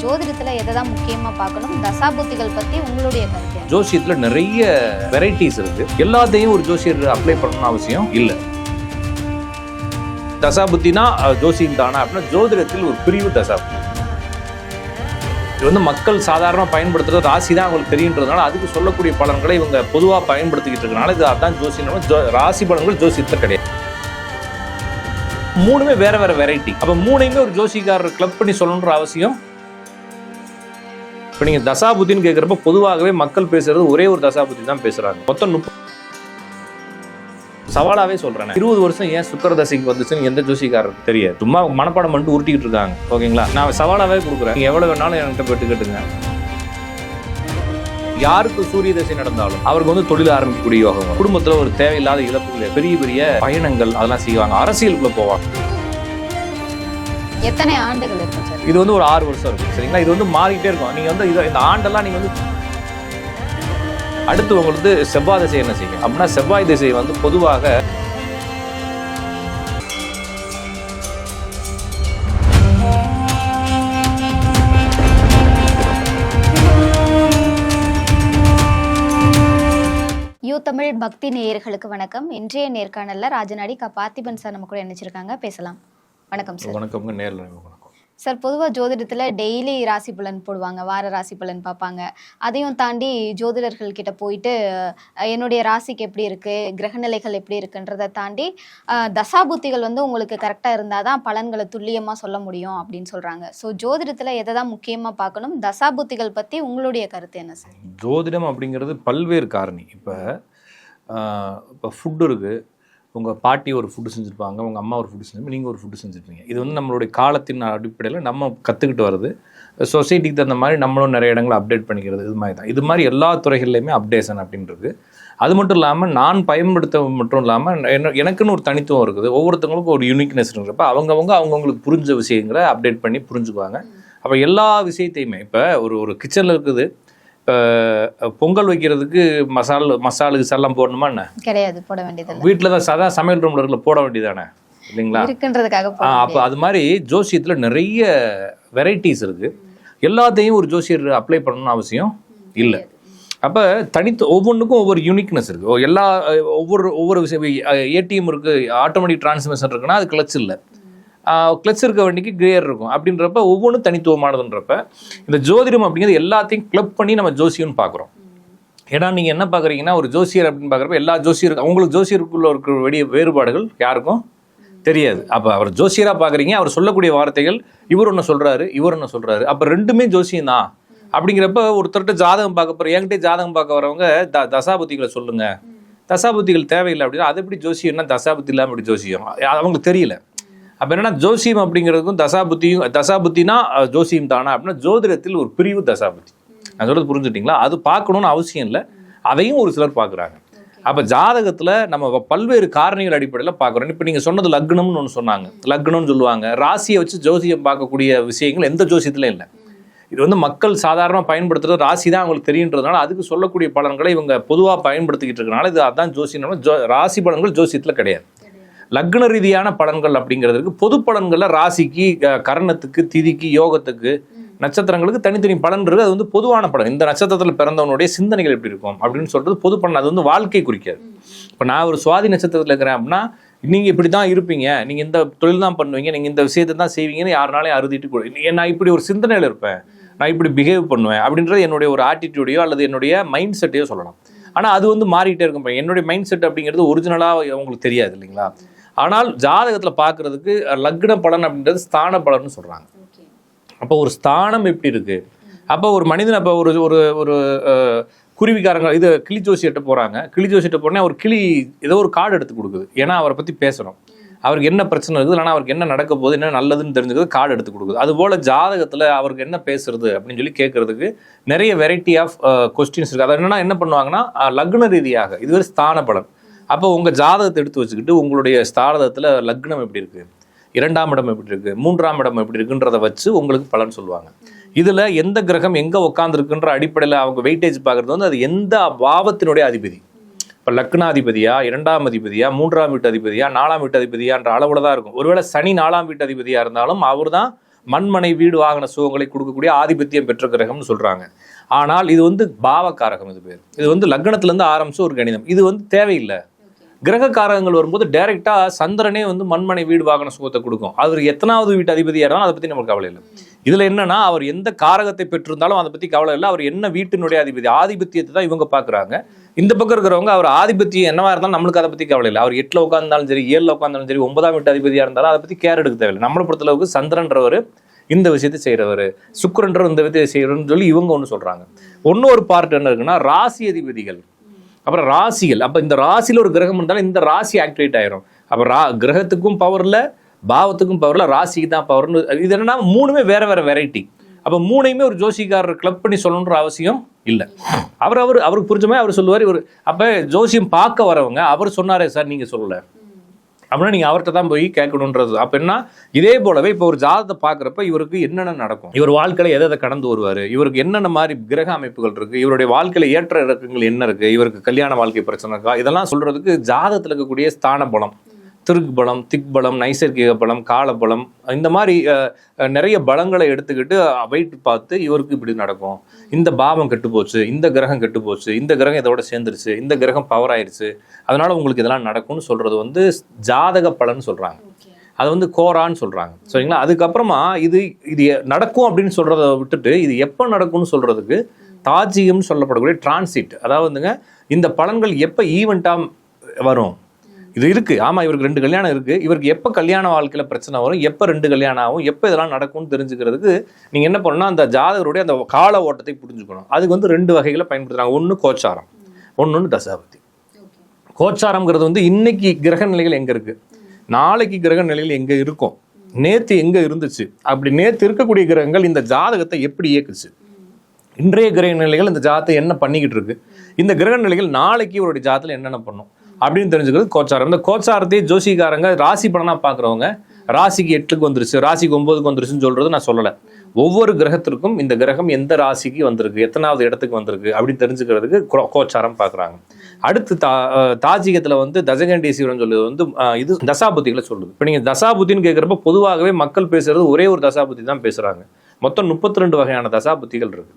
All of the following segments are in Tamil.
ஜோதிடத்துல எதை தான் முக்கியமா பார்க்கணும், தசாபுத்திகள் பத்தி உங்களுடைய கருத்து? ஜோசியத்துல நிறைய வெரைட்டிஸ் இருக்கு. எல்லாத்தையும் ஒரு ஜோசியர் அப்ளை பண்ணணும்னு அவசியம் இல்லை. தசாபுத்தினா ஜோசியம் தானா அப்படின்னா ஜோதிடத்தில் ஒரு பிரிவு தசாபுத்தி. இது வந்து மக்கள் சாதாரண பயன்படுத்துறது ராசி தான் அவங்களுக்கு தெரியுன்றதுனால அதுக்கு சொல்லக்கூடிய பலன்களை இவங்க பொதுவாக பயன்படுத்திக்கிட்டு இருக்கனால இது அதான் ஜோசியம். ராசி பலன்கள் ஜோசியத்தில் கிடையாது. மூணுமே வேற வேற வெரைட்டி. அப்ப மூணையுமே ஒரு ஜோசிக்காரர் கிளப் பண்ணி சொல்லணுன்ற அவசியம். இப்ப நீங்க தசாபுத்தின்னு கேட்கிறப்ப பொதுவாகவே மக்கள் பேசுறது ஒரே ஒரு தசாபுத்தி தான் பேசுறாங்க. மொத்தம் சவாலாவே சொல்றேன், 20 வருஷம் ஏன் சுக்கர தசைக்கு வந்துச்சுன்னு எந்த ஜோசிக்காரருக்கு தெரியாது. சும்மா மனப்பாடம் பண்ணிட்டு உருட்டிக்கிட்டு இருக்காங்க. ஓகேங்களா, நான் சவாலாவே கொடுக்குறேன். நீங்க எவ்வளவு வேணாலும் என்கிட்ட போயிட்டு கேட்டுங்க. யாருக்கு சூரிய தசை நடந்தாலும் அவருக்கு வந்து தொழில் ஆரம்பிக்கக்கூடிய யோகம், குடும்பத்துல ஒரு தேவையில்லாத இழப்புகள், பெரிய பெரிய பயணங்கள் அதெல்லாம் செய்வாங்க, அரசியலுக்குள்ள போவாங்க. எத்தனை ஆண்டுகள் இருக்கும் சார்? இது வந்து ஒரு 6 வருஷம் இருக்கும். சரிங்களா, இது வந்து மாறிக்கிட்டே இருக்கும். நீங்க வந்து இந்த ஆண்டெல்லாம் நீங்க வந்து அடுத்து உங்களுக்கு செவ்வாய் திசை என்ன செய்யும் அப்படின்னா, செவ்வாய் திசை வந்து பொதுவாக தமிழ் பக்தி நேயர்களுக்கு வணக்கம். இன்றைய நேர்காணல்ல ராஜநாடி பார்த்திபன் சார் நம்ம கூட இணைச்சிருக்காங்க, பேசலாம். வணக்கம் சார். வணக்கம். நேர்ல சார், பொதுவாக ஜோதிடத்தில் டெய்லி ராசி பலன் போடுவாங்க, வார ராசி பலன் பார்ப்பாங்க. அதையும் தாண்டி ஜோதிடர்கள் கிட்ட போயிட்டு என்னுடைய ராசிக்கு எப்படி இருக்குது, கிரகநிலைகள் எப்படி இருக்குன்றதை தாண்டி தசாபுத்திகள் வந்து உங்களுக்கு கரெக்டாக இருந்தால் தான் பலன்களை துல்லியமாக சொல்ல முடியும் அப்படின்னு சொல்கிறாங்க. ஸோ ஜோதிடத்தில் எதை தான் முக்கியமாக பார்க்கணும், தசாபுத்திகள் பற்றி உங்களுடைய கருத்து என்ன சார்? ஜோதிடம் அப்படிங்கிறது பல்வேறு காரணி. இப்போ ஃபுட்டு இருக்குது. உங்கள் பாட்டி ஒரு ஃபுட்டு செஞ்சுருப்பாங்க, உங்கள் அம்மா ஒரு ஃபுட்டு செஞ்சுருப்பாங்க, நீங்கள் ஒரு ஃபுட்டு செஞ்சுருப்பீங்க. இது வந்து நம்மளுடைய காலத்தின் அடிப்படையில் நம்ம கற்றுக்கிட்டு வருது. சொசைட்டிக்கு தகுந்த மாதிரி நம்மளும் நிறைய இடங்களை அப்டேட் பண்ணிக்கிறது. இது மாதிரி தான். இது மாதிரி எல்லா துறைகள்லையுமே அப்டேஷன் அப்படின்றது. அது மட்டும் இல்லாமல் நான் பயன்படுத்த மட்டும் இல்லாமல் எனக்குன்னு ஒரு தனித்துவம் இருக்குது. ஒவ்வொருத்தவங்களுக்கும் ஒரு யூனிக்னஸ் இருக்கிறப்ப அவங்கவுங்களுக்கு புரிஞ்ச விஷயங்களை அப்டேட் பண்ணி புரிஞ்சுக்குவாங்க. அப்போ எல்லா விஷயத்தையுமே இப்போ ஒரு கிச்சனில் இருக்குது. பொங்கல் வைக்கிறதுக்கு மசாலுக்கு சல்லாம் போடணுமா என்ன? கிடையாது, போட வேண்டியது. வீட்டில் தான் சாதா சமையல் ரூம்ல போட வேண்டியதானே, இல்லைங்களா? அப்போ அது மாதிரி ஜோசியத்தில் நிறைய வெரைட்டிஸ் இருக்கு. எல்லாத்தையும் ஒரு ஜோசியர் அப்ளை பண்ணணும்னு அவசியம் இல்லை. அப்போ ஒவ்வொன்றுக்கும் ஒவ்வொரு யூனிக்னஸ் இருக்கு. ஒவ்வொரு விஷயம். ஏடிஎம் இருக்கு, ஆட்டோமேட்டிக் டிரான்ஸ்மிஷன் இருக்குன்னா அது கிளச் இல்லை, கிளச் இருக்க வண்டிக்கு கியர் இருக்கும். அப்படின்றப்ப ஒவ்வொன்றும் தனித்துவமானதுன்றப்ப இந்த ஜோதிடம் அப்படிங்கிறது எல்லாத்தையும் கிளப் பண்ணி நம்ம ஜோசியம்னு பார்க்குறோம். ஏன்னா நீங்கள் என்ன பார்க்குறீங்கன்னா, ஒரு ஜோசியர் அப்படின்னு பார்க்குறப்ப எல்லா ஜோசியருக்கும் உங்களுக்கு ஜோசியருக்குள்ள இருக்கிற வேறுபாடுகள் யாருக்கும் தெரியாது. அப்போ அவர் ஜோசியராக பார்க்குறீங்க, அவர் சொல்லக்கூடிய வார்த்தைகள் இவர் ஒன்று சொல்கிறாரு, இவர் ஒன்று சொல்கிறாரு. அப்போ ரெண்டுமே ஜோசியம் தான். அப்படிங்கிறப்ப ஒருத்தர்கிட்ட ஜாதகம் பார்க்க போகிற, என்கிட்ட ஜாதகம் பார்க்க வரவங்க தசாபுத்திகளை சொல்லுங்கள், தசாபுத்திகள் தேவையில்லை அப்படின்னா அது எப்படி ஜோசியம்னா தசாபுத்தி இல்லாமல் எப்படி ஜோசியம் அவங்களுக்கு தெரியல. அப்போ என்னன்னா, ஜோசியம் அப்படிங்கிறதுக்கும் தசாபுத்தினா ஜோசியம் தானா அப்படின்னா ஜோதிடத்தில் ஒரு பிரிவு தசாபுத்தி. நான் சொல்றது புரிஞ்சுட்டிங்களா? அது பார்க்கணும்னு அவசியம் இல்லை, அதையும் ஒரு சிலர் பார்க்குறாங்க. அப்போ ஜாதகத்தில் நம்ம பல்வேறு காரணிகள் அடிப்படையில் பார்க்குறோம். இப்போ நீங்கள் சொன்னது லக்னம்னு ஒன்று சொன்னாங்க, லக்னம்னு சொல்லுவாங்க. ராசியை வச்சு ஜோசியம் பார்க்கக்கூடிய விஷயங்கள் எந்த ஜோசியத்துலையும் இல்லை. இது வந்து மக்கள் சாதாரணமாக பயன்படுத்துறது ராசி தான் அவங்களுக்கு தெரியுன்றதுனால அதுக்கு சொல்லக்கூடிய பலன்களை இவங்க பொதுவாக பயன்படுத்திக்கிட்டு இருக்கனால இது அதான் ஜோசியம். ராசி பலன்கள் ஜோசியத்தில் கிடையாது. லக்ன ரீதியான பலன்கள் அப்படிங்கிறதுக்கு பொது பலன்களில் ராசிக்கு, கரணத்துக்கு, திதிக்கு, யோகத்துக்கு, நட்சத்திரங்களுக்கு தனித்தனி பலன் இருக்குது. அது வந்து பொதுவான பலன். இந்த நட்சத்திரத்தில் பிறந்தவனுடைய சிந்தனைகள் எப்படி இருக்கும் அப்படின்னு சொல்றது பொது பலன். அது வந்து வாழ்க்கை குறிக்காது. இப்போ நான் ஒரு சுவாதி நட்சத்திரத்தில் இருக்கிறேன் அப்படின்னா நீங்கள் இப்படி தான் இருப்பீங்க, நீங்கள் இந்த தொழில் தான் பண்ணுவீங்க, நீங்கள் இந்த விஷயத்தை தான் செய்வீங்கன்னு யாருனாலையும் அறுதிட்டு கூட நான் இப்படி ஒரு சிந்தனையில் இருப்பேன், நான் இப்படி பிஹேவ் பண்ணுவேன் அப்படின்றது என்னுடைய ஒரு ஆட்டிடியூடையோ அல்லது என்னுடைய மைண்ட் செட்டையோ சொல்லலாம். ஆனால் அது வந்து மாறிக்கிட்டே இருக்கும். என்னுடைய மைண்ட் செட் அப்படிங்கிறது ஒரிஜினலாக உங்களுக்கு தெரியாது, இல்லைங்களா? ஆனால் ஜாதகத்தில் பார்க்குறதுக்கு லக்ன பலன் அப்படின்றது ஸ்தான பலன்னு சொல்கிறாங்க. அப்போ ஒரு ஸ்தானம் எப்படி இருக்குது, அப்போ ஒரு மனிதன், அப்போ ஒரு குருவிக்காரங்க இது கிளி ஜோசியிட்ட போகிறாங்க. கிளி ஜோசியிட்ட போனால் ஒரு கிளி ஏதோ ஒரு கார்டு எடுத்து கொடுக்குது. ஏன்னா அவரை பற்றி பேசணும், அவருக்கு என்ன பிரச்சனை இருக்குது, இல்லைனா அவருக்கு என்ன நடக்க போகுது, என்ன நல்லதுன்னு தெரிஞ்சுக்கிறது கார்டு எடுத்து கொடுக்குது. அதுபோல் ஜாதகத்தில் அவருக்கு என்ன பேசுறது அப்படின்னு சொல்லி கேட்கறதுக்கு நிறைய வெரைட்டி ஆஃப் கொஸ்டின்ஸ் இருக்குது. அது என்னன்னா என்ன பண்ணுவாங்கன்னா, லக்ன ரீதியாக இது ஒரு ஸ்தான பலன். அப்போ உங்கள் ஜாதகத்தை எடுத்து வச்சுக்கிட்டு உங்களுடைய ஸ்தானத்தில் லக்னம் எப்படி இருக்குது, 2ஆம் இடம் எப்படி இருக்குது, 3ஆம் இடம் எப்படி இருக்குன்றதை வச்சு உங்களுக்கு பலன் சொல்லுவாங்க. இதில் எந்த கிரகம் எங்கே உட்காந்துருக்குன்ற அடிப்படையில் அவங்க வெயிட்டேஜ் பார்க்குறது வந்து அது எந்த பாவத்தினுடைய அதிபதி. இப்போ லக்னாதிபதியா, 2ஆம் அதிபதியா, 3ஆம் வீட்டு அதிபதியா, 4ஆம் வீட்டு அதிபதியான்ற அளவில் தான் இருக்கும். ஒருவேளை சனி 4ஆம் வீட்டு அதிபதியாக இருந்தாலும் அவர் தான் மண்மனை வீடு வாகன சுகங்களை கொடுக்கக்கூடிய ஆதிபத்தியம் பெற்ற கிரகம்னு சொல்றாங்க. ஆனால் இது வந்து பாவக்காரகம், இது பேர். இது வந்து லக்னத்துல இருந்து ஆரம்பிச்ச ஒரு கணிதம். இது வந்து தேவையில்லை. கிரக காரகங்கள் வரும்போது டைரக்டா சந்திரனே வந்து மண்மனை வீடு வாகன சுகத்தை கொடுக்கும். அவர் எத்தனாவது வீட்டு அதிபதியா இருந்தாலும் அதை பத்தி நமக்கு கவலை இல்லை. இதுல என்னன்னா, அவர் எந்த காரகத்தை பெற்றிருந்தாலும் அதை பத்தி கவலை இல்லை. அவர் என்ன வீட்டினுடைய அதிபதி, ஆதிபத்தியத்தை தான் இவங்க பாக்குறாங்க. இந்த பக்கம் இருக்கிறவங்க அவர் ஆதிபத்தியம் என்னவா இருந்தாலும் நம்மளுக்கு அதை பத்தி கவலை இல்லை. அவர் 8ல உட்கார்ந்தாலும் சரி, 7ல உட்கார்ந்தாலும் சரி, 9ஆம் வீட்டு அதிபதியா இருந்தாலும் அதை பத்தி கேர் எடுக்க தேவையில்லை. நம்மளை பொறுத்தளவுக்கு சந்திரன்றவர் இந்த விஷயத்தை செய்யறவர், சுக்கிரன்ற இந்த விஷயத்தை செய்யறன்னு சொல்லி இவங்க ஒன்று சொல்றாங்க. இன்னொரு பார்ட் என்ன இருக்குன்னா, ராசி அதிபதிகள், அப்புறம் ராசிகள். அப்ப இந்த ராசியில ஒரு கிரகம் இருந்தாலும் இந்த ராசி ஆக்டிவேட் ஆயிரும். அப்ப கிரகத்துக்கும் பவர் இல்ல, பாவத்துக்கும் பவர் இல்ல, ராசிக்கு தான் பவர்னு. இது என்னன்னா, மூணுமே வேற வேற வெரைட்டி. அப்ப மூணையுமே ஒரு ஜோசிக்காரர் கிளப் பண்ணி சொல்லணுன்ற அவசியம் இல்லை. அவருக்கு புரிஞ்ச மாதிரி அவர் சொல்லுவார். இவர் அப்ப ஜோசியம் பார்க்க வரவங்க அவர் சொன்னாரே சார் நீங்க சொல்லல அப்படின்னா நீங்க அவர்கிட்ட தான் போய் கேட்கணுன்றது. அப்ப என்ன, இதே போலவே இப்போ ஒரு ஜாதகத்தை பார்க்குறப்ப இவருக்கு என்னென்ன நடக்கும், இவர் வாழ்க்கையில எதை கடந்து வருவார், இவருக்கு என்னென்ன மாதிரி கிரக அமைப்புகள் இருக்கு, இவருடைய வாழ்க்கையில ஏற்ற இறக்கங்கள் என்ன இருக்கு, இவருக்கு கல்யாண வாழ்க்கை பிரச்சனை இருக்கா, இதெல்லாம் சொல்றதுக்கு ஜாதகத்தில் இருக்கக்கூடிய ஸ்தான பலம், திருக்கு பலம், திக் பலம், நைசர்கிக பலம், கால பலம், இந்த மாதிரி நிறைய பலங்களை எடுத்துக்கிட்டு வெயிட் பார்த்து இவருக்கு இப்படி நடக்கும், இந்த பாவம் கெட்டு போச்சு, இந்த கிரகம் கெட்டு போச்சு, இந்த கிரகம் இதோட சேர்ந்துருச்சு, இந்த கிரகம் பவர் ஆயிடுச்சு, அதனால உங்களுக்கு இதெல்லாம் நடக்கும்னு சொல்றது வந்து ஜாதக பலன் சொல்றாங்க. அது வந்து கோரான்னு சொல்றாங்க. சரிங்களா? அதுக்கப்புறமா இது நடக்கும் அப்படின்னு சொல்றதை விட்டுட்டு இது எப்போ நடக்கும்னு சொல்றதுக்கு தாஜிகம்னு சொல்லப்படக்கூடிய டிரான்சிட், அதாவதுங்க இந்த பலன்கள் எப்போ ஈவெண்ட்டா வரும், இது இருக்கு. ஆமா, இவருக்கு 2 கல்யாணம் இருக்கு, இவருக்கு எப்போ கல்யாண வாழ்க்கையில பிரச்சனை வரும், எப்போ 2 கல்யாணம் ஆகும், எப்போ இதெல்லாம் நடக்கும்னு தெரிஞ்சுக்கிறதுக்கு நீங்க என்ன பண்ணணும்னா, அந்த ஜாதகருடைய அந்த கால ஓட்டத்தை புரிஞ்சுக்கணும். அதுக்கு வந்து 2 வகைகளை பயன்படுத்துறாங்க. ஒன்று கோச்சாரம், ஒன்று தசாபதி. கோச்சாரம்ங்கிறது வந்து இன்னைக்கு கிரக நிலைகள் எங்க இருக்கு, நாளைக்கு கிரக நிலைகள் எங்க இருக்கும், நேத்து எங்க இருந்துச்சு, அப்படி நேத்து இருக்கக்கூடிய கிரகங்கள் இந்த ஜாதகத்தை எப்படி இயக்குச்சு, இன்றைய கிரக நிலைகள் இந்த ஜாதகத்தை என்ன பண்ணிக்கிட்டு இருக்கு, இந்த கிரக நிலைகள் நாளைக்கு இவருடைய ஜாதகத்தில் என்னென்ன பண்ணும் அப்படின்னு தெரிஞ்சுக்கிறது கோச்சாரம். இந்த கோச்சாரத்தை ஜோசிக்காரங்க ராசி பலனா பார்க்குறவங்க ராசிக்கு 8க்கு வந்துருச்சு, ராசிக்கு 9க்கு வந்துருச்சுன்னு சொல்றது நான் சொல்லலை. ஒவ்வொரு கிரகத்திற்கும் இந்த கிரகம் எந்த ராசிக்கு வந்திருக்கு, எத்தனாவது இடத்துக்கு வந்திருக்கு அப்படின்னு தெரிஞ்சுக்கிறதுக்கு கோச்சாரம் பார்க்குறாங்க. அடுத்து தாஜிகத்தில் வந்து தசகண்டீஸ்வரன் சொல்லுவது வந்து இது தசாபுத்திகளை சொல்லுது. இப்போ நீங்கள் தசாபுத்தின்னு கேட்குறப்ப பொதுவாகவே மக்கள் பேசுறது ஒரே ஒரு தசாபுத்தி தான் பேசுகிறாங்க. மொத்தம் 32 வகையான தசாபுத்திகள் இருக்கு.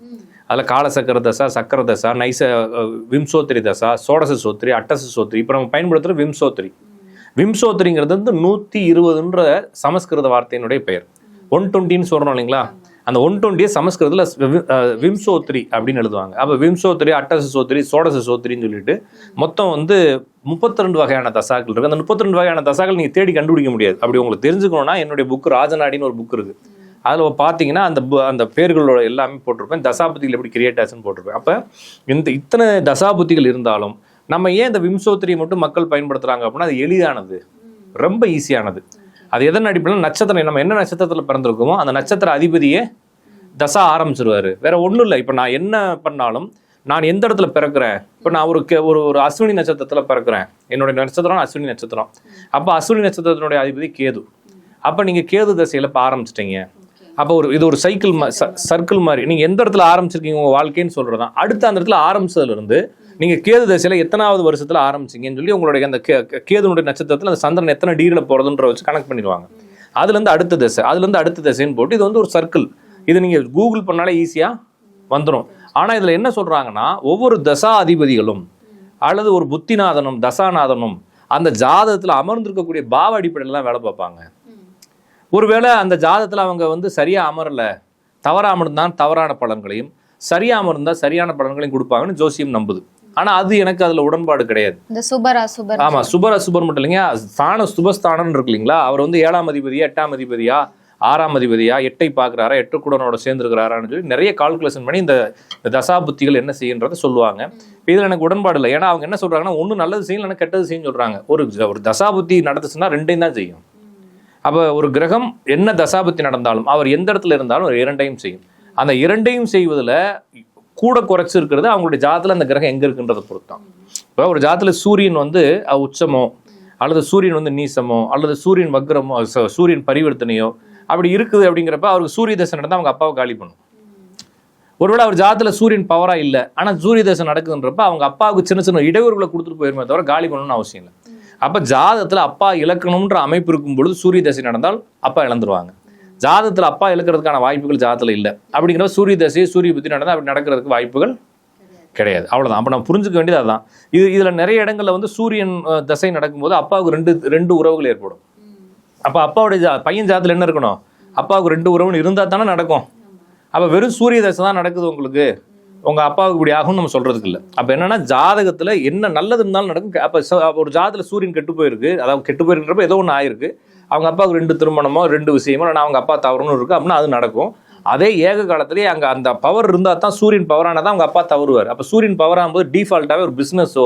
அதில் காலசக்கர தசா, சக்கர தசா, விம்சோத்திரி தசா, சோடச சோத்திரி, அட்டச சோத்திரி. இப்போ நம்ம பயன்படுத்துகிற விம்சோத்திரி. விம்சோத்திரிங்கிறது வந்து 120ன்ற சமஸ்கிருத வார்த்தையினுடைய பெயர். 120ன்னு சொல்கிறோம் இல்லைங்களா, அந்த 120 சமஸ்கிருதத்தில் விம்சோத்திரி அப்படின்னு எழுதுவாங்க. அப்போ விம்சோத்திரி, அட்டச சோத்திரி, சோடச சோத்திரின்னு சொல்லிட்டு மொத்தம் வந்து 32 வகையான தசாக்கள் இருக்குது. அந்த 32 வகையான தசாக்கள் நீங்கள் தேடி கண்டுபிடிக்க முடியாது. அப்படி உங்களுக்கு தெரிஞ்சுக்கணும்னா என்னுடைய புக்கு ராஜநாடின்னு ஒரு புக் இருக்குது. அதில் பார்த்தீங்கன்னா அந்த பேர்களோட எல்லாமே போட்டிருப்பேன், தசாபுத்திகள் எப்படி கிரியேட் ஆச்சுன்னு போட்டிருப்பேன். அப்போ இத்தனை தசாபுத்திகள் இருந்தாலும் நம்ம ஏன் இந்த விம்சோத்திரியை மட்டும் மக்கள் பயன்படுத்துகிறாங்க அப்படின்னா, அது எளிதானது, ரொம்ப ஈஸியானது. அது எதன் அடிப்படையில், நட்சத்திரம் நம்ம என்ன நட்சத்திரத்தில் பிறந்திருக்கோமோ அந்த நட்சத்திர அதிபதியே தசா ஆரம்பிச்சிருவாரு. வேற ஒன்றும் இல்லை. இப்போ நான் என்ன பண்ணாலும், நான் எந்த இடத்துல பிறக்கிறேன், இப்போ நான் ஒரு அஸ்வினி நட்சத்திரத்தில் பிறக்கிறேன், என்னுடைய நட்சத்திரம் அஸ்வினி நட்சத்திரம். அப்போ அஸ்வினி நட்சத்திரத்தினுடைய அதிபதி கேது. அப்போ நீங்கள் கேது தசையில் இப்போ ஆரம்பிச்சிட்டீங்க. அப்போ இது ஒரு சர்க்கிள் மாதிரி நீங்கள் எந்த இடத்துல ஆரம்பிச்சிருக்கீங்க உங்கள் வாழ்க்கைன்னு சொல்கிறது தான். அடுத்த அந்த இடத்துல ஆரம்பிச்சதுலேருந்து நீங்கள் கேது தசையில் எத்தனாவது வருஷத்தில் ஆரம்பிச்சிங்கன்னு சொல்லி உங்களுடைய அந்த கேதுனுடைய நட்சத்திரத்தில் அந்த சந்திரன் எத்தனை டிகிரியில் போகிறதுன்ற வச்சு கனெக்ட் பண்ணிடுவாங்க. அதுலேருந்து அடுத்த தசை, அதுலேருந்து அடுத்த தசைன்னு போட்டு இது வந்து ஒரு சர்க்கிள். இது நீங்கள் கூகுள் பண்ணாலே ஈஸியாக வந்துடும். ஆனால் இதில் என்ன சொல்கிறாங்கன்னா, ஒவ்வொரு தசா அதிபதிகளும் அல்லது ஒரு புத்திநாதனும் தசாநாதனும் அந்த ஜாதகத்தில் அமர்ந்திருக்கக்கூடிய பாவ அடிப்படையிலாம் வேலை பார்ப்பாங்க. ஒருவேளை அந்த ஜாதகத்தில் அவங்க வந்து சரியாக அமரலை, தவறாக அமர்ந்தான் தவறான பலன்களையும், சரியாக அமர்ந்தால் சரியான பலன்களையும் கொடுப்பாங்கன்னு ஜோசியம் நம்புது. ஆனால் அது எனக்கு அதில் உடன்பாடு கிடையாது. ஆமாம், சுபர் மட்டும் இல்லைங்க, சுபஸ்தானம் இருக்கு இல்லைங்களா, அவர் வந்து 7ஆம் அதிபதியா 8ஆம் அதிபதியா 6ஆம் அதிபதியா 8ஐ பார்க்குறாரா 8 கூடனோட சேர்ந்துருக்கிறாரான்னு சொல்லி நிறைய கால்குலேஷன் பண்ணி இந்த தசாபுத்திகள் என்ன செய்யுன்றதை சொல்லுவாங்க. இதில் எனக்கு உடன்பாடு இல்லை. ஏன்னா அவங்க என்ன சொல்கிறாங்கன்னா, ஒன்று நல்லது செய்யும், இல்லைன்னா கெட்டது செய்யும் சொல்கிறாங்க. ஒரு தசாபுத்தி நடந்துச்சுன்னா 2ஐயும் தான் செய்யும். அப்போ ஒரு கிரகம் என்ன தசாபுத்தி நடந்தாலும் அவர் எந்த இடத்துல இருந்தாலும் ஒரு 2ஐயும் செய்யும். அந்த 2ஐயும் செய்வதில் கூட குறைச்சி இருக்கிறது அவங்களுடைய ஜாதத்தில் அந்த கிரகம் எங்கே இருக்குன்றதை பொறுத்தான். இப்போ ஒரு ஜாதத்தில் சூரியன் வந்து உச்சமோ, அல்லது சூரியன் வந்து நீசமோ, அல்லது சூரியன் வக்ரமோ, சூரியன் பரிவர்த்தனையோ அப்படி இருக்குது அப்படிங்கிறப்ப அவருக்கு சூரிய தசை நடந்தால் அவங்க அப்பாவை காலி பண்ணும். ஒருவேளை அவர் ஜாதத்தில் சூரியன் பவராக இல்லை, ஆனால் சூரிய தசை நடக்குதுன்றப்ப அவங்க அப்பாவுக்கு சின்ன சின்ன இடையூறுகளை கொடுத்துட்டு போயிருமே தவிர காலி பண்ணணும்னு அவசியம் இல்லை. அப்போ ஜாதகத்தில் அப்பா இழக்கணுன்ற அமைப்பு இருக்கும் பொழுது சூரிய தசை நடந்தால் அப்பா இழந்துருவாங்க. ஜாதகத்தில் அப்பா இழக்கிறதுக்கான வாய்ப்புகள் ஜாதகத்தில் இல்லை. அப்படிங்கிற சூரிய தசை சூரிய புத்தி நடந்தால் அப்படி நடக்கிறதுக்கு வாய்ப்புகள் கிடையாது. அவ்வளோதான். அப்போ நம்ம புரிஞ்சுக்க வேண்டியது அதுதான். இதில் நிறைய இடங்களில் வந்து சூரியன் தசை நடக்கும்போது அப்பாவுக்கு ரெண்டு உறவுகள் ஏற்படும். அப்போ அப்பாவுடைய பையன் ஜாதத்தில் என்ன இருக்கணும், அப்பாவுக்கு 2 உறவுன்னு இருந்தால் தானே நடக்கும். அப்போ வெறும் சூரிய தசை தான் நடக்குது உங்களுக்கு, உங்கள் அப்பாவுக்கு இப்படி ஆகும்னு நம்ம சொல்கிறதுக்கு இல்லை. அப்போ என்னென்னா ஜாதகத்தில் என்ன நல்லது இருந்தாலும் நடக்கும். அப்போ ஒரு ஜாதகத்தில் சூரியன் கெட்டு போயிருக்கு, அதாவது கெட்டு போயிருக்கிறப்ப ஏதோ ஒன்று ஆயிருக்கு, அவங்க அப்பாவுக்கு 2 திருமணமோ 2 விஷயமோ இல்லைனா அவங்க அப்பா தவறுன்னு இருக்குது அப்படின்னா அது நடக்கும். அதே ஏக காலத்திலேயே அங்கே அந்த பவர் இருந்தால் தான் சூரியன் பவரானதான் அவங்க அப்பா தவறுவார். அப்போ சூரியன் பவராகும்போது டிஃபால்ட்டாகவே ஒரு பிஸ்னஸோ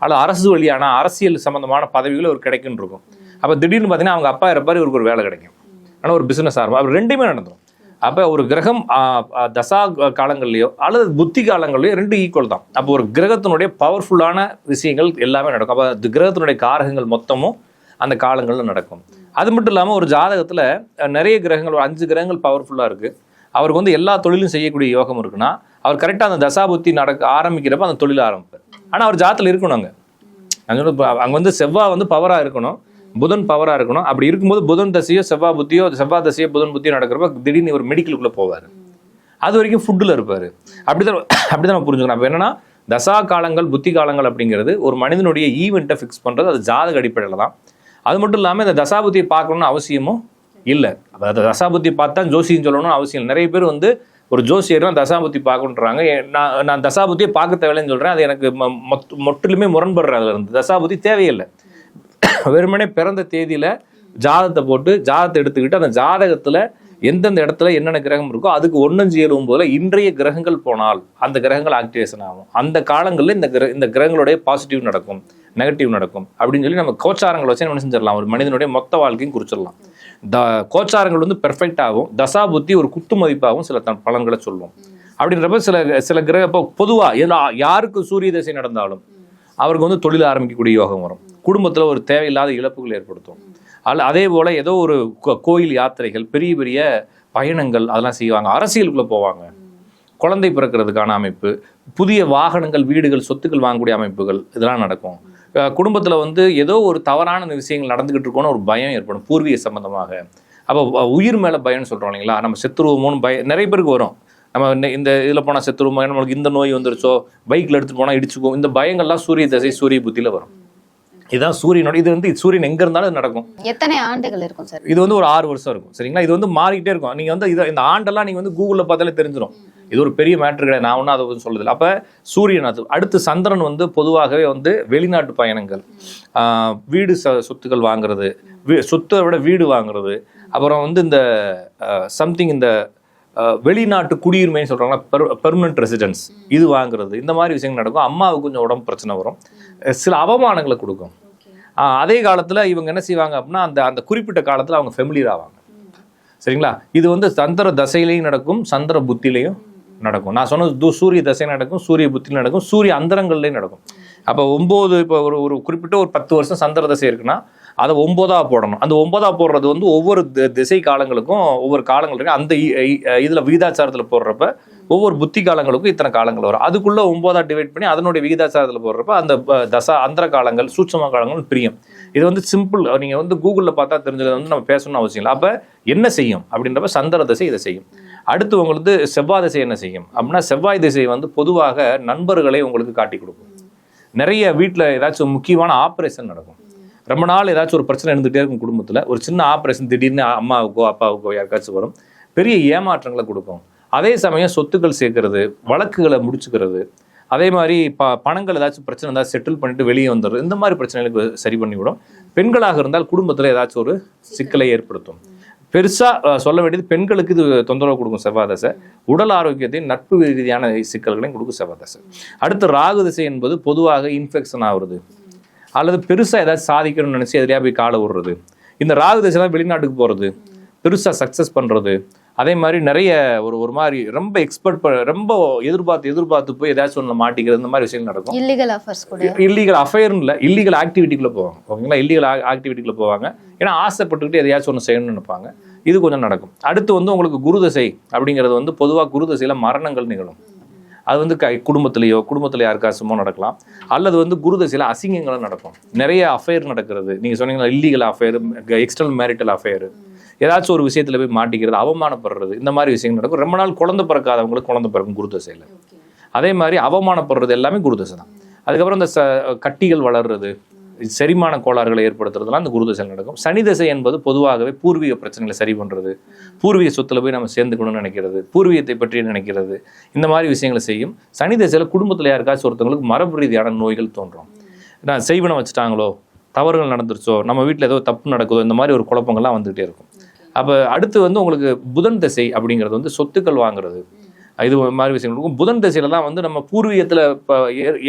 அல்லது அரசு வழியான அரசியல் சம்மந்தமான பதவிகளோ ஒரு கிடைக்குன்னு இருக்கும். அப்போ திடீர்னு பார்த்தீங்கன்னா அவங்க அப்பா இருப்பார், இவருக்கு ஒரு வேலை கிடைக்கும், ஆனால் ஒரு பிஸ்னஸ் ஆரம்பம். அப்போ ரெண்டுமே நடந்துடும். அப்போ ஒரு கிரகம் தசா காலங்கள்லையோ அல்லது புத்தி காலங்கள்லையோ 2 ஈக்குவல் தான். அப்போ ஒரு கிரகத்தினுடைய பவர்ஃபுல்லான விஷயங்கள் எல்லாமே நடக்கும். அப்போ அந்த கிரகத்தினுடைய காரகங்கள் மொத்தமும் அந்த காலங்களில் நடக்கும். அது மட்டும் இல்லாமல் ஒரு ஜாதகத்தில் நிறைய கிரகங்கள், ஒரு 5 கிரகங்கள் பவர்ஃபுல்லாக இருக்குது, அவருக்கு வந்து எல்லா தொழிலும் செய்யக்கூடிய யோகம் இருக்குன்னா அவர் கரெக்டாக அந்த தசாபுத்தி ஆரம்பிக்கிறப்ப அந்த தொழில் ஆரம்பிப்பார். ஆனால் அவர் ஜாதத்தில் இருக்கணும். அங்கே வந்து செவ்வாய் வந்து பவராக இருக்கணும், புதன் பவராக இருக்கணும். அப்படி இருக்கும்போது புதன் தசையோ செவ்வாய் புத்தியோ செவ்வாய் தசையோ புதன் புத்தியோ நடக்கிறப்ப திடீர்னு ஒரு மெடிக்கலுக்குள்ளே போவார். அது வரைக்கும் ஃபுட்டில் இருப்பார். அப்படிதான் நம்ம புரிஞ்சுக்கணும். அப்போ என்னன்னா தசா காலங்கள் புத்தி காலங்கள் அப்படிங்கிறது ஒரு மனிதனுடைய ஈவெண்ட்டை ஃபிக்ஸ் பண்ணுறது அது ஜாதக அடிப்படையில் தான். அது மட்டும் இல்லாமல் இந்த தசாபுத்தியை பார்க்கணும்னு அவசியமும் இல்லை. அதாவது தசாபுத்தி பார்த்தா ஜோசியம் சொல்லணும்னு அவசியம் இல்லை. நிறைய பேர் வந்து ஒரு ஜோசியரும் தசாபுத்தி பார்க்கணுன்றாங்க. நான் தசாபுத்தியை பார்க்க தேவையில்லைன்னு சொல்கிறேன். அது எனக்கு மொட்டிலுமே முரண்படுற. அதில் இருந்து தசாபுத்தி தேவையில்லை. வெறுமனே பிறந்த தேதியில் ஜாதகத்தை போட்டு ஜாதகத்தை எடுத்துக்கிட்டு அந்த ஜாதகத்தில் எந்தெந்த இடத்துல என்னென்ன கிரகம் இருக்கோ அதுக்கு 1-7 போல இன்றைய கிரகங்கள் போனால் அந்த கிரகங்கள் ஆக்டிவேஷன் ஆகும். அந்த காலங்களில் இந்த கிரகங்களுடைய பாசிட்டிவ் நடக்கும், நெகட்டிவ் நடக்கும் அப்படின்னு சொல்லி நம்ம கோச்சாரங்கள் வச்சு என்ன செஞ்சிடலாம், ஒரு மனிதனுடைய மொத்த வாழ்க்கையும் குறிச்சிடலாம். கோச்சாரங்கள் வந்து பெர்ஃபெக்ட் ஆகும், தசா புத்தி ஒரு குத்து மதிப்பாகவும் சில பலன்களை சொல்லுவோம். அப்படின்றப்ப சில கிரக இப்போ பொதுவாக யாருக்கு சூரிய தசை நடந்தாலும் அவருக்கு வந்து தொழில் ஆரம்பிக்கக்கூடிய யோகம் வரும். குடும்பத்தில் ஒரு தேவையில்லாத இழப்புகள் ஏற்படுத்தும். அதே போல் ஏதோ ஒரு கோயில் யாத்திரைகள், பெரிய பெரிய பயணங்கள் அதெல்லாம் செய்வாங்க, அரசியலுக்குள்ளே போவாங்க, குழந்தை பிறக்கிறதுக்கான அமைப்பு, புதிய வாகனங்கள், வீடுகள், சொத்துக்கள் வாங்கக்கூடிய அமைப்புகள் இதெல்லாம் நடக்கும். குடும்பத்தில் வந்து ஏதோ ஒரு தவறான விஷயங்கள் நடந்துக்கிட்டு இருக்கோன்னு ஒரு பயம் ஏற்படும் பூர்வீக சம்பந்தமாக. அப்போ உயிர் மேலே பயம்னு சொல்கிறோம் இல்லைங்களா, நம்ம செத்துருவோமோன்னு பயம் நிறைய பேருக்கு வரும். நம்ம இந்த இதில் போனால் செத்துருவோமோ, நம்மளுக்கு இந்த நோய் வந்துருச்சோ, பைக்கில் எடுத்துகிட்டு போனால் இடிச்சுக்குவோம், இந்த பயங்கள்லாம் சூரிய தசை சூரிய புத்தியில் வரும். இதுதான் சூரியனோட. இது வந்து சூரியன் எங்கே இருந்தாலும் இது நடக்கும். எத்தனை ஆண்டுகள் இருக்கும் சார்? இது வந்து ஒரு 6 வருஷம் இருக்கும். சரிங்களா, இது வந்து மாறிக்கிட்டே இருக்கும். நீங்கள் வந்து இந்த ஆண்டெல்லாம் நீங்கள் வந்து கூகுளில் பார்த்தாலே தெரிஞ்சிடும். இது ஒரு பெரிய மேட்ரு கிடையாது, நான் ஒன்றும் அதை வந்து சொல்லுதில்லை. அப்போ சூரியன் அடுத்து சந்திரன் வந்து பொதுவாகவே வந்து வெளிநாட்டு பயணங்கள், வீடு சொத்துக்கள் வாங்குறது, சொத்தை விட வீடு வாங்குறது, அப்புறம் வந்து இந்த சம்திங் இந்த வெளிநாட்டு குடியுரிமைன்னு சொல்கிறாங்களா, பெர்மனன்ட் ரெசிடென்ஸ், இது வாங்குறது, இந்த மாதிரி விஷயங்கள் நடக்கும். அம்மாவுக்கு கொஞ்சம் உடம்பு பிரச்சனை வரும், சில அவமானங்களை கொடுக்கும். அதே காலத்தில் இவங்க என்ன செய்வாங்க அப்படின்னா அந்த குறிப்பிட்ட காலத்தில் அவங்க ஃபெமிலியர் ஆவாங்க. சரிங்களா, இது வந்து சந்திர தசையிலையும் நடக்கும், சந்திர புத்திலையும் நடக்கும். நான் சொன்னது சூரிய தசை நடக்கும், சூரிய புத்திலையும் நடக்கும், சூரிய அந்தரங்கள்லையும் நடக்கும். அப்போ 9 இப்போ ஒரு குறிப்பிட்ட ஒரு 10 வருஷம் சந்திர தசை இருக்குன்னா அதை 9ஆக போடணும். அந்த 9ஆக போடுறது வந்து ஒவ்வொரு திசை காலங்களுக்கும் ஒவ்வொரு காலங்கள் இருக்கு. அந்த இதில் விகிதாச்சாரத்தில் போடுறப்ப ஒவ்வொரு புத்தி காலங்களுக்கும் இத்தனை காலங்கள் வரும். அதுக்குள்ளே 9ஆக டிவைட் பண்ணி அதனுடைய விகிதாச்சாரத்தில் போடுறப்ப அந்த அந்தர காலங்கள், சூட்சம காலங்கள் பிரியும். இது வந்து சிம்பிள். நீங்கள் வந்து கூகுளில் பார்த்தா தெரிஞ்சதை வந்து நம்ம பேசணும்னு அவசியம் இல்லை. அப்போ என்ன செய்யும் அப்படின்றப்ப சந்திர திசை இதை செய்யும். அடுத்து உங்களுக்கு செவ்வாய் திசை என்ன செய்யும் அப்படின்னா, செவ்வாய் திசை வந்து பொதுவாக நண்பர்களை உங்களுக்கு காட்டி கொடுக்கும். நிறைய வீட்டில் ஏதாச்சும் முக்கியமான ஆப்ரேஷன் நடக்கும். ரொம்ப நாள் ஏதாச்சும் ஒரு பிரச்சனை இருந்துகிட்டே இருக்கும் குடும்பத்தில். ஒரு சின்ன ஆப்ரேஷன் திடீர்னு அம்மாவுக்கோ அப்பாவுக்கோ யாருக்காச்சும் வரும், பெரிய ஏமாற்றங்களை கொடுக்கும். அதே சமயம் சொத்துக்கள் சேர்க்கறது, வழக்குகளை முடிச்சுக்கிறது, அதே மாதிரி பணங்கள் ஏதாச்சும் பிரச்சனை இருந்தால் செட்டில் பண்ணிட்டு வெளியே வந்துடுறது, இந்த மாதிரி பிரச்சனைகளுக்கு சரி பண்ணிவிடும். பெண்களாக இருந்தால் குடும்பத்தில் ஏதாச்சும் ஒரு சிக்கலை ஏற்படுத்தும். பெருசாக சொல்ல வேண்டியது பெண்களுக்கு இது தொந்தரவு கொடுக்கும் செவ்வாய் தசை. உடல் ஆரோக்கியத்தையும் நட்பு ரீதியான சிக்கல்களையும் கொடுக்கும் செவ்வாய் தசை. அடுத்து ராகு திசை என்பது பொதுவாக இன்ஃபெக்ஷன் ஆகுறது அல்லது பெருசாக ஏதாச்சும் சாதிக்கணும்னு நினச்சி எதிரியாக போய் காலை விடுறது. இந்த ராகு திசை தான் வெளிநாட்டுக்கு போகிறது, பெருசாக சக்ஸஸ் பண்ணுறது, அதே மாதிரி நிறைய ஒரு மாதிரி ரொம்ப ரொம்ப எதிர்பார்த்து போய் ஏதாச்சும் ஒன்று மாட்டிக்கிறது, இந்த மாதிரி விஷயங்கள் நடக்கும். இல்லீகல் அஃபேர்னு இல்லை, இல்லீகல் ஆக்டிவிட்டிக்குள்ளே போவாங்க. ஓகேங்களா, இல்லீகல் ஆக்டிவிட்டிக்குள்ளே போவாங்க. ஏன்னா ஆசைப்பட்டுக்கிட்டு எதையாச்சும் ஒன்று செய்யணும்னு நினைப்பாங்க. இது கொஞ்சம் நடக்கும். அடுத்து வந்து உங்களுக்கு குரு தசை அப்படிங்கிறது வந்து பொதுவாக குரு தசையில் மரணங்கள் நிகழும். அது வந்து குடும்பத்தில் யாருக்காச்சுமோ நடக்கலாம். அல்லது வந்து குரு தசையில் அசிங்கங்களும் நடக்கும். நிறைய அஃபேர் நடக்கிறது. நீங்கள் சொன்னீங்களா, illegal affair, external marital affair, ஏதாச்சும் ஒரு விஷயத்துல போய் மாட்டிக்கிறது, அவமானப்படுறது, இந்த மாதிரி விஷயங்கள் நடக்கும். ரொம்ப நாள் குழந்தை பிறக்காதவங்களுக்கு குழந்தை பிறக்கும் குரு தசையில். அதே மாதிரி அவமானப்படுறது எல்லாமே குரு தசை தான். அதுக்கப்புறம் இந்த கட்டிகள் வளர்றது, செரிமான கோளாறுகளை ஏற்படுத்துறதுலாம் அந்த குரு தசையில் நடக்கும். சனி தசை என்பது பொதுவாகவே பூர்வீக பிரச்சனைகளை சரி பண்ணுறது, பூர்வீக சொத்துல போய் நம்ம சேர்ந்துக்கணும்னு நினைக்கிறது, பூர்வீகத்தை பற்றி நினைக்கிறது, இந்த மாதிரி விஷயங்களை செய்யும். சனி தசையில் குடும்பத்தில் யாருக்காச்சும் ஒருத்தவங்களுக்கு மரபு ரீதியான நோய்கள் தோன்றும். நான் செய்வனை வச்சுட்டாங்களோ, தவறுகள் நடந்துருச்சோ, நம்ம வீட்டில் ஏதோ தப்பு நடக்குதோ, இந்த மாதிரி ஒரு குழப்பங்கள்லாம் வந்துகிட்டே இருக்கும். அப்போ அடுத்து வந்து உங்களுக்கு புதன் தசை அப்படிங்கிறது வந்து சொத்துக்கள் வாங்குறது, இது மாதிரி விஷயங்கள் இருக்கும். புதன் தசையில தான் வந்து நம்ம பூர்வீகத்தில் இப்போ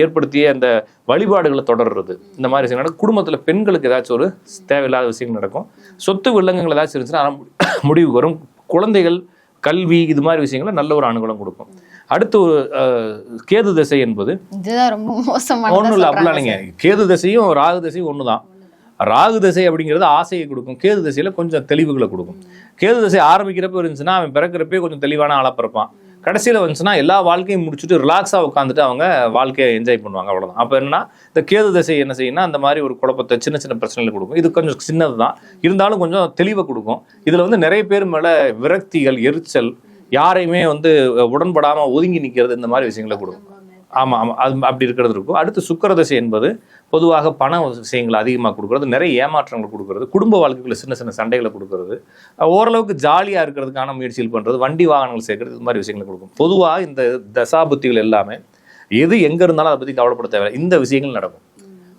ஏற்படுத்திய அந்த வழிபாடுகளை தொடர்றது, இந்த மாதிரி விஷயங்கள் நடக்கும். குடும்பத்தில் பெண்களுக்கு ஏதாச்சும் ஒரு தேவையில்லாத விஷயங்கள் நடக்கும். சொத்து வில்லங்கங்கள் ஏதாச்சும் இருந்துச்சுன்னா முடிவுக்கு வரும். குழந்தைகள், கல்வி, இது மாதிரி விஷயங்களை நல்ல ஒரு அனுகூலம் கொடுக்கும். அடுத்து ஒரு கேது தசை என்பது ஒன்றும் இல்லை, அப்படிலாம் இல்லைங்க. கேது தசையும் ராகு தசையும் ஒன்று தான். ராகு தசை அப்படிங்கிறது ஆசையை கொடுக்கும், கேது தசையில கொஞ்சம் தெளிவுகளை கொடுக்கும். கேது தசை ஆரம்பிக்கிறப்ப இருந்துச்சுன்னா அவன் பிறக்கிறப்பே கொஞ்சம் தெளிவான ஆளாக பிறப்பான். கடைசியில் வந்துச்சுன்னா எல்லா வாழ்க்கையும் முடிச்சுட்டு ரிலாக்ஸாக உட்காந்துட்டு அவங்க வாழ்க்கையை என்ஜாய் பண்ணுவாங்க, அவ்வளோதான். அப்போ என்னன்னா இந்த கேது தசை என்ன செய்யணும்னா அந்த மாதிரி ஒரு குழப்பத்தை, சின்ன சின்ன பிரச்சனைகளை கொடுக்கும். இது கொஞ்சம் சின்னது தான், இருந்தாலும் கொஞ்சம் தெளிவை கொடுக்கும். இதில் வந்து நிறைய பேர் மேலே விரக்திகள், எரிச்சல், யாரையுமே வந்து உடன்படாமல் ஒதுங்கி நிற்கிறது, இந்த மாதிரி விஷயங்களை கொடுக்கும். ஆமாம், அது அப்படி இருக்கிறது இருக்கும். அடுத்து சுக்கிரதசை என்பது பொதுவாக பண விஷயங்களை அதிகமாக கொடுக்குறது, நிறைய ஏமாற்றங்கள் கொடுக்குறது, குடும்ப வாழ்க்கைக்குள்ள சின்ன சின்ன சண்டைகளை கொடுக்குறது, ஓரளவுக்கு ஜாலியாக இருக்கிறதுக்கான முயற்சிகள் பண்ணுறது, வண்டி வாகனங்கள் சேர்க்கறது, இது மாதிரி விஷயங்களை கொடுக்கும். பொதுவாக இந்த தசாபுத்திகள் எல்லாமே எது எங்கே இருந்தாலும் அதை பற்றி கவலைப்பட தேவையில்லை, இந்த விஷயங்கள் நடக்கும்.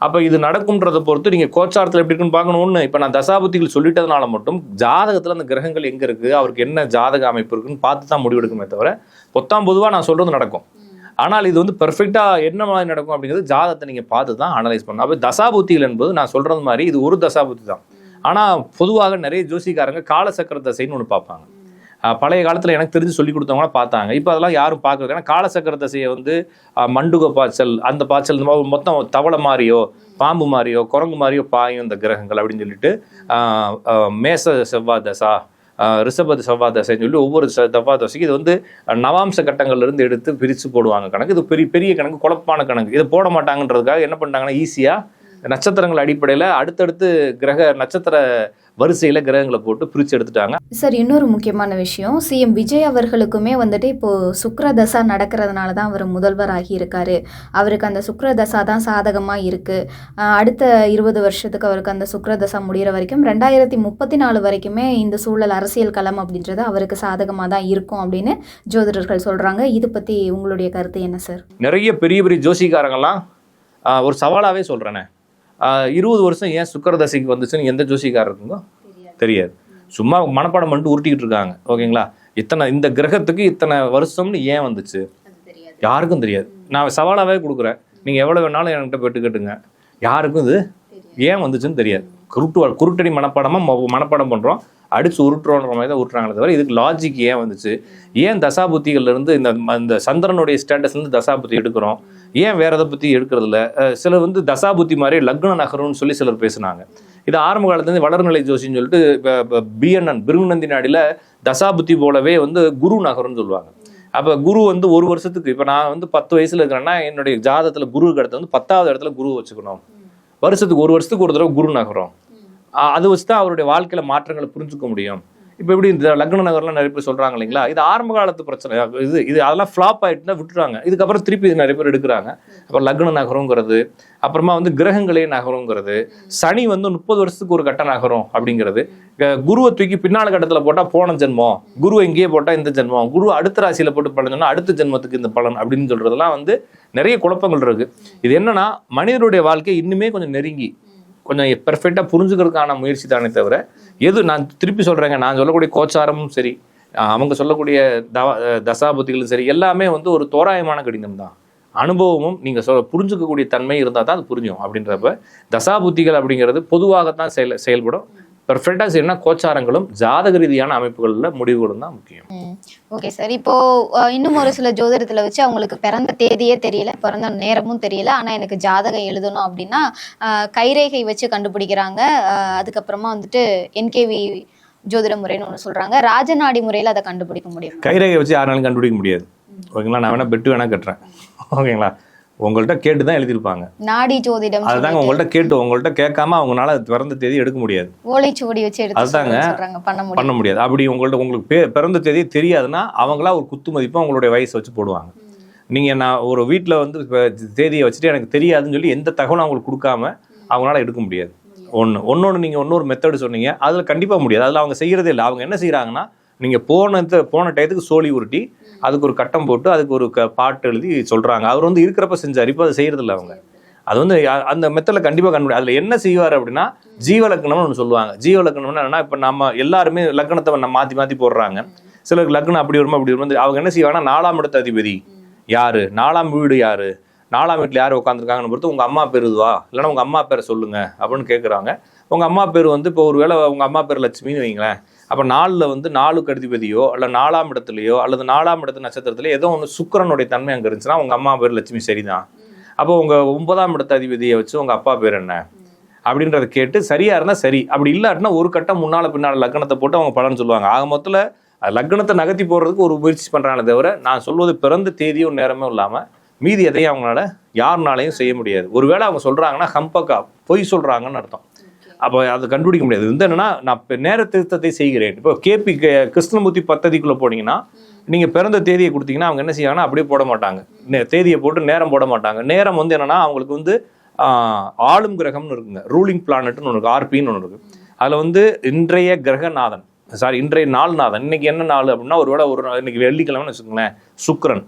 அப்போ இது நடக்கும்ன்றதை பொறுத்து நீங்கள் கோச்சாரத்தில் எப்படி இருக்குன்னு பார்க்கணும். ஒன்று, இப்போ நான் தசாபுத்திகள் சொல்லிட்டதுனால மட்டும் ஜாதகத்தில் அந்த கிரகங்கள் எங்கே இருக்குது, அவருக்கு என்ன ஜாதக அமைப்பு இருக்குன்னு பார்த்து தான் முடிவெடுக்குமே தவிர பொதுவாக நான் சொல்கிறது நடக்கும். ஆனால் இது வந்து பெர்ஃபெக்டாக என்ன மாதிரி நடக்கும் அப்படிங்கிறது ஜாதகத்தை நீங்கள் பார்த்து தான் அனலைஸ் பண்ணணும். அப்போ தசாபுத்திகள் என்பது நான் சொல்கிறது மாதிரி இது ஒரு தசாபுத்தி தான். ஆனால் பொதுவாக நிறைய ஜோசிக்காரங்க காலசக்கர தசைன்னு ஒன்று பார்ப்பாங்க. பழைய காலத்தில் எனக்கு தெரிஞ்சு சொல்லி கொடுத்தவங்கள பார்த்தாங்க. இப்போ அதெல்லாம் யாரும் பார்க்குறது. ஏன்னா காலசக்கர தசையை வந்து மண்டுக பாய்ச்சல், அந்த பாய்ச்சல், இந்த மாதிரி மொத்தம் தவளை மாதிரியோ, பாம்பு மாதிரியோ, குரங்கு மாதிரியோ பாயும் இந்த கிரகங்கள் அப்படின்னு சொல்லிட்டு மேச செவ்வாய் தசா, ரிஷப செவ்வாய் தசைன்னு சொல்லி ஒவ்வொரு செவ்வாய் தசைக்கு இது வந்து நவாம்ச கட்டங்கள்லேருந்து எடுத்து பிரித்து போடுவாங்க கணக்கு. இது பெரிய பெரிய கணக்கு, குழப்பமான கணக்கு. இதை போட மாட்டாங்கன்றதுக்காக என்ன பண்ணிட்டாங்கன்னா ஈஸியாக நட்சத்திரங்கள் அடிப்படையில் அடுத்தடுத்து கிரக நட்சத்திர வரிசையில் கிரகங்களை போட்டு பிரித்து எடுத்துட்டாங்க. சார், இன்னொரு முக்கியமான விஷயம், சிஎம் விஜய் அவர்களுக்குமே வந்துட்டு இப்போது சுக்ரதசா நடக்கிறதுனால தான் அவர் முதல்வர் ஆகியிருக்காரு. அவருக்கு அந்த சுக்ரதசா தான் சாதகமாக இருக்குது. அடுத்த 20 வருஷத்துக்கு அவருக்கு அந்த சுக்ரதசா முடிகிற வரைக்கும் 2034 வரைக்குமே இந்த சூழல், அரசியல் களம் அப்படின்றது அவருக்கு சாதகமாக தான் இருக்கும் அப்படின்னு ஜோதிடர்கள் சொல்கிறாங்க. இது பற்றி உங்களுடைய கருத்து என்ன சார்? நிறைய பெரிய பெரிய ஜோசிக்காரங்கெல்லாம் ஒரு சவாலாகவே சொல்கிறேனே, 20 வருஷம் ஏன் சுக்கிரதசைக்கு வந்துச்சுன்னு எந்த ஜோசிக்காரருக்குங்க தெரியாது. சும்மா மனப்பாடம் பண்ணிட்டு உருட்டிக்கிட்டு இருக்காங்க. ஓகேங்களா? இந்த கிரகத்துக்கு இத்தனை வருஷம்னு ஏன் வந்துச்சு யாருக்கும் தெரியாது. நான் சவாலாகவே கொடுக்குறேன், நீங்கள் எவ்வளோ வேணாலும் என்கிட்ட போட்டு கேட்டுங்க, யாருக்கும் இது ஏன் வந்துச்சுன்னு தெரியாது. குருட்டடி மனப்பாடம் பண்ணுறோம், அடிச்சு உருட்டுறோன்ற மாதிரி தான் உருட்டுறாங்களே தவிர இதுக்கு லாஜிக் ஏன் வந்துச்சு, ஏன் தசாபுத்திகள்லேருந்து இந்த சந்திரனுடைய ஸ்டேட்டஸ்லேருந்து தசாபுத்தி எடுக்கிறோம், ஏன் வேற எதை பற்றி எடுக்கிறதில்ல. சிலர் வந்து தசாபுத்தி மாதிரி லக்ன நகரம்னு சொல்லி சிலர் பேசுனாங்க. இது ஆரம்ப காலத்துலேருந்து வளர்நிலை ஜோசின்னு சொல்லிட்டு பிஎன்என் பிருகுநந்தி நாடியில் தசாபுத்தி போலவே வந்து குரு நகரம்னு சொல்லுவாங்க. அப்போ குரு வந்து ஒரு வருஷத்துக்கு, இப்போ நான் வந்து 10 வயசுல இருக்கிறேன்னா என்னுடைய ஜாதகத்தில் குருவுக்கு அடுத்து வந்து 10வது இடத்துல குரு வச்சுக்கணும். வருஷத்துக்கு ஒரு வருஷத்துக்கு ஒரு தடவை குரு நகரம், அது வச்சு தான் அவருடைய வாழ்க்கையில் மாற்றங்களை புரிஞ்சுக்க முடியும். இப்போ எப்படி இந்த லக்ன நகர்லாம் நிறைய பேர் சொல்கிறாங்க இல்லைங்களா, இது ஆரம்ப காலத்து பிரச்சனை. இது அதெல்லாம் ஃப்ளாப் ஆகிட்டு தான் விட்டுறாங்க. இதுக்கப்புறம் திருப்பி இது நிறைய பேர் எடுக்கிறாங்க. அப்புறம் லக்ன நகரங்கிறது, அப்புறமா வந்து கிரகங்களே நகரங்கிறது, சனி வந்து 30 வருஷத்துக்கு ஒரு கட்ட நகரம் அப்படிங்கிறது, குருவை தூக்கி பின்னால் கட்டத்தில் போட்டால் போன ஜென்மம், குருவை இங்கேயே போட்டால் இந்த ஜென்மம், குரு அடுத்த ராசியில் போட்டு பலன் சொன்னால் அடுத்த ஜென்மத்துக்கு இந்த பலன் அப்படின்னு சொல்கிறதுலாம் வந்து நிறைய குழப்பங்கள் இருக்குது. இது என்னன்னா மனிதனுடைய வாழ்க்கை இன்னுமே கொஞ்சம் நெருங்கி கொஞ்சம் பெர்ஃபெக்டாக புரிஞ்சுக்கிறதுக்கான முயற்சி தானே தவிர, நான் திருப்பி சொல்கிறேங்க, நான் சொல்லக்கூடிய கோச்சாரமும் சரி, அவங்க சொல்லக்கூடிய தசாபுத்திகளும் சரி, எல்லாமே வந்து ஒரு தோராயமான கடிதம் தான். அனுபவமும் நீங்கள் புரிஞ்சுக்கக்கூடிய தன்மை இருந்தால் தான் அது புரிஞ்சும். அப்படின்றப்ப தசாபுத்திகள் அப்படிங்கிறது பொதுவாகத்தான் செயல்படும். பெர்ஃபெக்டாக செய்யணும்னா கோச்சாரங்களும் ஜாதக ரீதியான அமைப்புகளில் முடிவுகளும் தான் முக்கியம். ஓகே சார், இப்போ இன்னும் ஒரு சில ஜோதிடத்தில் வச்சு அவங்களுக்கு பிறந்த தேதியே தெரியல, பிறந்த நேரமும் தெரியல, ஆனால் எனக்கு ஜாதகம் எழுதணும் அப்படின்னா கைரேகை வச்சு கண்டுபிடிக்கிறாங்க. அதுக்கப்புறமா வந்துட்டு என்கேவி ஜோதிட முறைன்னு ஒன்று சொல்கிறாங்க. ராஜநாடி முறையில் அதை கண்டுபிடிக்க முடியும். கைரேகை வச்சு யாராலும் கண்டுபிடிக்க முடியாது. ஓகேங்களா? நான் வேணால் பெட்டு வேணால் கட்டுறேன். ஓகேங்களா? உங்கள்கிட்ட கேட்டு தான் எழுதியிருப்பாங்க. நாடி ஜோதிடம் அதுதாங்க, உங்கள்கிட்ட கேட்டு உங்கள்கிட்ட கேட்காம அவங்களால பிறந்த தேதி எடுக்க முடியாது. ஓலைச்சுவடி வச்சு எடுத்து அதுதாங்க பண்ண முடியாது. அப்படி உங்களுக்கு பிறந்த தேதி தெரியாதுன்னா அவங்களா ஒரு குத்து மதிப்பாக உங்களுடைய வயசை வச்சு போடுவாங்க. நீங்கள் நான் ஒரு வீட்டில் வந்து தேதியை வச்சுட்டு எனக்கு தெரியாதுன்னு சொல்லி எந்த தகவலும் அவங்களுக்கு கொடுக்காம அவங்களால எடுக்க முடியாது. ஒன்னொன்று நீங்கள் இன்னொரு மெத்தடு சொன்னீங்க, அதில் கண்டிப்பாக முடியாது. அதில் அவங்க செய்கிறதே இல்லை. அவங்க என்ன செய்கிறாங்கன்னா, நீங்கள் போன டயத்துக்கு சோழி உருட்டி அதுக்கு ஒரு கட்டம் போட்டு அதுக்கு ஒரு பாட்டு எழுதி சொல்கிறாங்க. அவர் வந்து இருக்கிறப்ப செஞ்சார், இப்போ அதை செய்கிறதில்ல அவங்க. அது வந்து அந்த மெத்தடில் கண்டிப்பாக கண்டுபிடி. அதில் என்ன செய்வார் அப்படின்னா, ஜீவலக்கணம்னு ஒன்று சொல்லுவாங்க. ஜீவலக்கணம்னா என்னன்னா, இப்போ நம்ம எல்லாருமே லக்கணத்தை நம்ம மாற்றி போடுறாங்க. சிலருக்கு லக்னம் அப்படி வருமா அப்படி வரும். அவங்க என்ன செய்வாங்கன்னா, 4ஆம் இடத்து அதிபதி யாரு, 4ஆம் வீடு யாரு, 4ஆம் வீட்டில் யார் உட்காந்துருக்காங்கன்னு பொறுத்து உங்கள் அம்மா பேர் இதுவா, இல்லைன்னா உங்கள் அம்மா பேரை சொல்லுங்க அப்படின்னு கேட்குறாங்க. உங்கள் அம்மா பேர் வந்து இப்போ ஒரு வேளை உங்கள் அம்மா பேர் லட்சுமின்னு வைங்களேன். அப்போ 4ல் வந்து 4க்கு அதிபதியோ இல்லை 4ஆம் இடத்துலையோ அல்லது 4ஆம் இடத்து நட்சத்திரத்துலையோ ஏதோ ஒன்று சுக்கிரனுடைய தன்மை அங்கே இருந்துச்சுன்னா உங்கள் அம்மா பேர் லட்சுமி சரிதான். அப்போ உங்கள் 9ஆம் இடத்து அதிபதியை வச்சு உங்கள் அப்பா பேர் என்ன அப்படின்றத கேட்டு சரியாக இருந்தால் சரி, அப்படி இல்லாட்டினா ஒரு கட்டம் முன்னால் பின்னால் லக்கணத்தை போட்டு அவங்க பலன் சொல்லுவாங்க. ஆக மொத்தத்தில் லக்னத்தை நகர்த்தி போடுறதுக்கு ஒரு முயற்சி பண்ணுறாங்களே தவிர, நான் சொல்வது பிறந்த தேதியும் நேரமும் இல்லாமல் மீதி எதையும் அவங்களால யாருனாலையும் செய்ய முடியாது. ஒருவேளை அவங்க சொல்கிறாங்கன்னா ஹம்பக்கா பொய் சொல்கிறாங்கன்னு அர்த்தம். அப்போ அதை கண்டுபிடிக்க முடியாது. இது என்னன்னா, நான் இப்போ நேர திருத்தத்தை செய்கிறேன். இப்போ கேபி கிருஷ்ணமூர்த்தி பத்ததிக்குள்ளே போனீங்கன்னா நீங்கள் பிறந்த தேதியை கொடுத்தீங்கன்னா அவங்க என்ன செய்வாங்கன்னா அப்படியே போட மாட்டாங்க. தேதியை போட்டு நேரம் போட மாட்டாங்க. நேரம் வந்து என்னென்னா அவங்களுக்கு வந்து ஆளும் கிரகம்னு இருக்குங்க, ரூலிங் பிளானட்னு ஒன்று இருக்குது, ஆர்பின்னு ஒன்று இருக்குது. அதில் வந்து இன்றைய கிரகநாதன், இன்றைய நாள்நாதன், இன்னைக்கு என்ன நாள் அப்படின்னா ஒருவேளை இன்னைக்கு வெள்ளிக்கிழமைன்னு வச்சுக்கோங்களேன், சுக்கிரன்.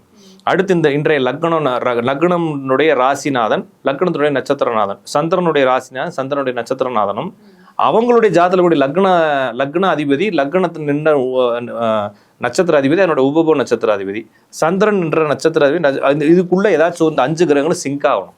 அடுத்து இந்த இன்றைய லக்னனுடைய ராசிநாதன், லக்னத்துடைய நட்சத்திரநாதன், சந்திரனுடைய ராசிநாதன், சந்திரனுடைய நட்சத்திரநாதனும் அவங்களுடைய ஜாதகத்துடைய லக்ன அதிபதி, லக்னத்தின் நின்ற நட்சத்திர அதிபதி, அதனுடைய உபபோ நட்சத்திர அதிபதி, சந்திரன் என்ற நட்சத்திர அதிபதி. இதுக்குள்ள ஏதாச்சும் இந்த 5 கிரகங்களும் சிங்க் ஆகணும்.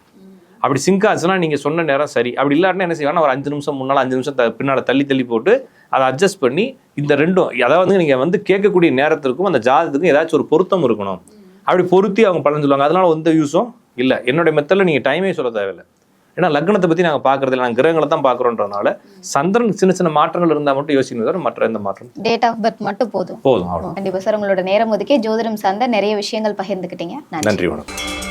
அப்படி சிங்க் ஆச்சுன்னா நீங்கள் சொன்ன நேரம் சரி. அப்படி இல்லாட்டினா என்ன செய்வாங்கன்னா ஒரு 5 நிமிஷம் முன்னால் 5 நிமிஷம் பின்னால் தள்ளி போட்டு அதை அட்ஜஸ்ட் பண்ணி இந்த ரெண்டும், அதாவது நீங்கள் வந்து கேட்கக்கூடிய நேரத்திற்கும் அந்த ஜாதகத்துக்கும் ஏதாச்சும் ஒரு பொருத்தம் இருக்கணும். அப்படி பொருத்தி அவங்க பலன் சொல்லுவாங்க. அதனால எந்த யூஸும் இல்லை. என்னுடைய மெத்தடில் நீங்கள் டைமே சொல்ல தேவையில்லை. ஏன்னா லக்னத்தை பற்றி நாங்கள் பார்க்கறது இல்லை, நாங்கள் கிரகங்களை தான் பார்க்குறோன்றதுனால சந்திரன் சின்ன மாற்றங்கள் இருந்தால் மட்டும் யோசிக்கணும், மற்ற எந்த மாற்றம் டேட் ஆஃப் பர்த் மட்டும் போதும். அவ்வளோ. கண்டிப்பாக சார், உங்களோட நேரம் ஒதுக்கி ஜோதிடம் சார்ந்த நிறைய விஷயங்கள் பகிர்ந்துக்கிட்டீங்க. நன்றி, வணக்கம்.